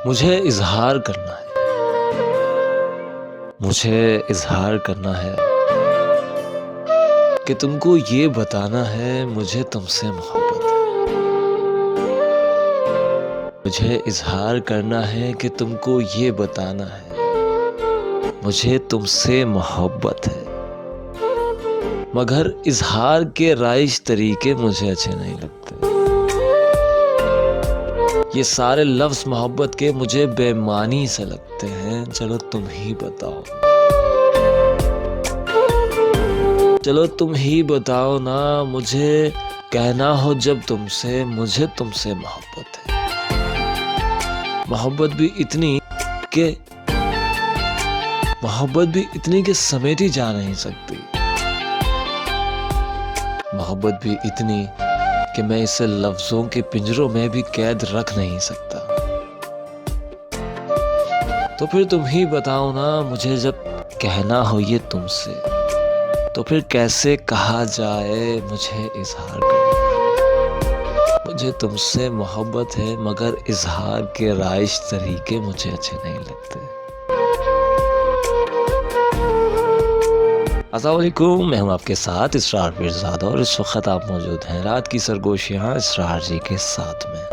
मुझे इज़हार करना है, मुझे इज़हार करना है कि तुमको ये बताना है मुझे तुमसे मोहब्बत है। मुझे इज़हार करना है कि तुमको ये बताना है मुझे तुमसे मोहब्बत है। मगर इज़हार के राइज तरीके मुझे अच्छे नहीं लगते। ये सारे लफ्ज़ मोहब्बत के मुझे बेमानी से लगते हैं। चलो तुम ही बताओ, चलो तुम ही बताओ ना, मुझे कहना हो जब तुमसे मुझे तुमसे मोहब्बत है। मोहब्बत भी इतनी कि समेटी जा नहीं सकती। मोहब्बत भी इतनी कि मैं इसे लफ्ज़ों के पिंजरों में भी कैद रख नहीं सकता। तो फिर तुम ही बताओ ना, मुझे जब कहना हो ये तुमसे तो फिर कैसे कहा जाए मुझे इज़हार करना। मुझे तुमसे मोहब्बत है मगर इज़हार के राइज तरीके मुझे अच्छे नहीं लगते। अस्सलाम वालेकुम, मैं हूं आपके साथ इसरार पीरज़ादा और इस वक्त आप मौजूद हैं रात की सरगोशियाँ इसरार जी के साथ में।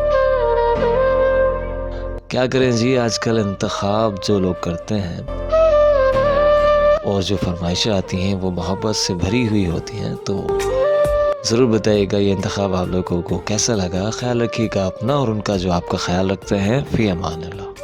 क्या करें जी, आजकल इंतखाब जो लोग करते हैं और जो फरमाइशें आती हैं वो मोहब्बत से भरी हुई होती हैं। तो ज़रूर बताइएगा ये इंतखाब आप लोगों को कैसा लगा। ख्याल रखिएगा अपना और उनका जो आपका ख्याल रखते हैं। फ़ी अमान अल्लाह।